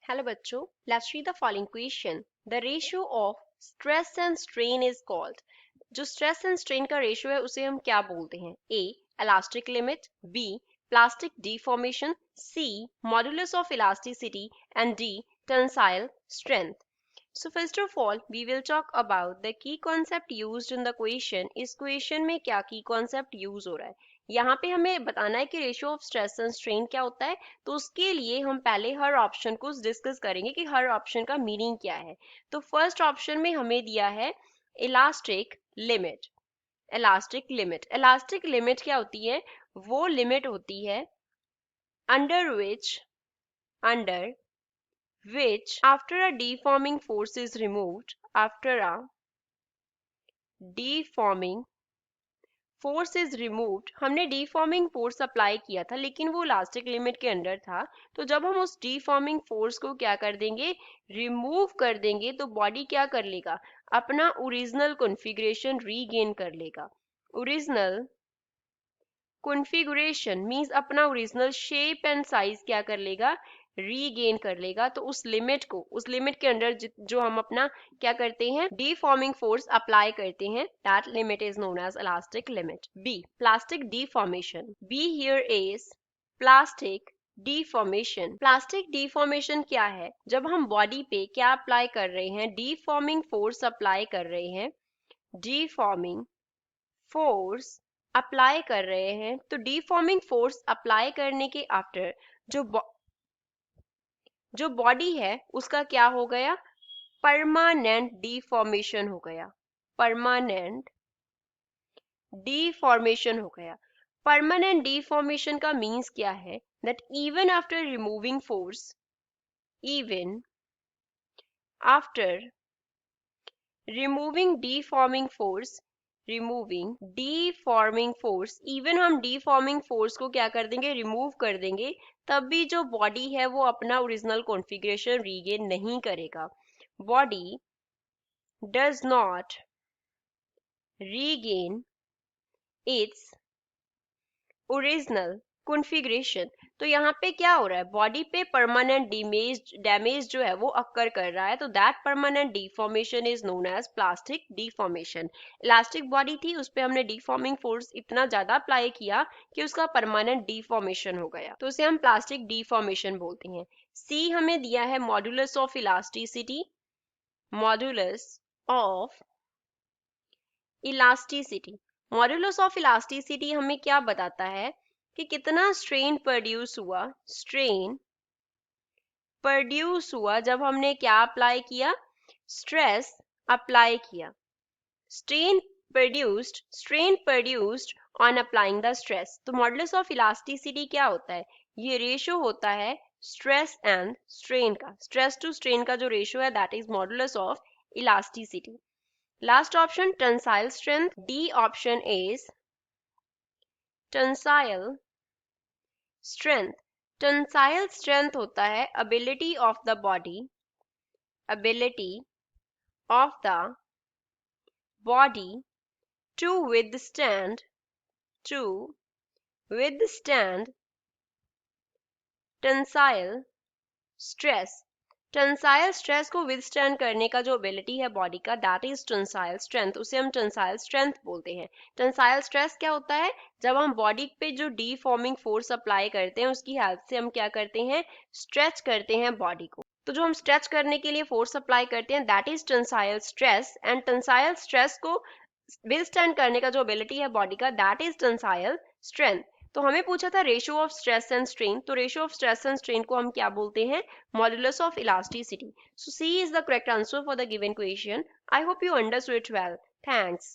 Hello बच्चों, let's read the following question. The ratio of stress and strain is called. जो stress and strain का ratio है उसे हम क्या बोलते हैं? A. Elastic limit, B. Plastic deformation, C. Modulus of elasticity, and D. Tensile strength. So first of all, we will talk about the key concept used in the question. इस question में क्या key concept use हो रहा है? यहाँ पे हमें बताना है कि ratio of stress and strain क्या होता है, तो उसके लिए हम पहले हर ऑप्शन को डिस्कस करेंगे कि हर ऑप्शन का मीनिंग क्या है। तो फर्स्ट ऑप्शन में हमें दिया है इलास्टिक लिमिट। इलास्टिक लिमिट क्या होती है? वो लिमिट होती है under which after a deforming force is removed, हमने डिफॉर्मिंग फोर्स अप्लाई किया था लेकिन वो इलास्टिक लिमिट के अंडर था, तो जब हम उस डिफॉर्मिंग फोर्स को क्या कर देंगे, रिमूव कर देंगे, तो बॉडी क्या कर लेगा, अपना ओरिजिनल कॉन्फ़िगरेशन रीगेन कर लेगा। ओरिजिनल कॉन्फ़िगरेशन मींस अपना ओरिजिनल शेप एंड साइज क्या कर लेगा, रीगेन कर लेगा। तो उस लिमिट के अंडर जो हम अपना क्या करते हैं, डिफॉर्मिंग फोर्स अप्लाई करते हैं, that limit is known as elastic limit. B, plastic deformation. B here is plastic deformation. Plastic deformation क्या है? जब हम बॉडी पे क्या अप्लाई कर रहे हैं, डिफॉर्मिंग फोर्स अप्लाई कर रहे हैं, डिफॉर्मिंग फोर्स अप्लाई कर रहे हैं, तो डिफॉर्मिंग फोर्स अप्लाई करने के आफ्टर जो बॉडी है उसका क्या हो गया, परमानेंट डिफॉर्मेशन हो गया। परमानेंट डिफॉर्मेशन हो गया। परमानेंट डिफॉर्मेशन का मीन्स क्या है, that even after removing force, even after removing deforming force, even हम डिफॉर्मिंग फोर्स को क्या कर देंगे, रिमूव कर देंगे, तब भी जो बॉडी है वो अपना ओरिजिनल कॉन्फ़िगरेशन रीगेन नहीं करेगा। Body does not regain its original configuration. तो यहाँ पे क्या हो रहा है, बॉडी पे परमानेंट डैमेज जो है वो अक्कर कर रहा है, तो that permanent deformation is known as plastic deformation. Elastic body थी, उस पे हमने डिफॉर्मिंग फोर्स इतना ज्यादा अप्लाई किया कि उसका परमानेंट डिफॉर्मेशन हो गया, तो उसे हम प्लास्टिक डिफॉर्मेशन बोलते हैं। सी हमें दिया है modulus of elasticity. Modulus of elasticity, modulus of elasticity हमें क्या बताता है कि कितना स्ट्रेन प्रोड्यूस हुआ जब हमने क्या अप्लाई किया, स्ट्रेस अप्लाई किया। Strain produced on applying the stress. तो मॉडुलस ऑफ इलास्टिसिटी क्या होता है, ये रेशियो होता है स्ट्रेस एंड स्ट्रेन का। स्ट्रेस टू स्ट्रेन का जो रेशियो है that is modulus of elasticity. Last option tensile strength. D option is tensile strength. Tensile strength होता है ability of the body to withstand tensile stress. Tensile stress को withstand करने का जो ability है बॉडी का, दैट इज टेंसाइल स्ट्रेंथ, उसे हम टेंसाइल स्ट्रेंथ बोलते हैं। टेंसाइल स्ट्रेस क्या होता है, जब हम बॉडी पे जो डिफॉर्मिंग फोर्स अप्लाई करते हैं उसकी हेल्प से हम क्या करते हैं, स्ट्रेच करते हैं बॉडी को। तो जो हम स्ट्रेच करने के लिए फोर्स अप्लाई करते हैं that is tensile stress, and tensile stress को विदस्टैंड करने का जो एबिलिटी है बॉडी का, दैट इज टेंसाइल स्ट्रेंथ। तो हमें पूछा था ratio of stress and strain, तो ratio of stress and strain को हम क्या बोलते हैं, modulus of elasticity. So C is the correct answer for the given question. I hope you understood it well. Thanks.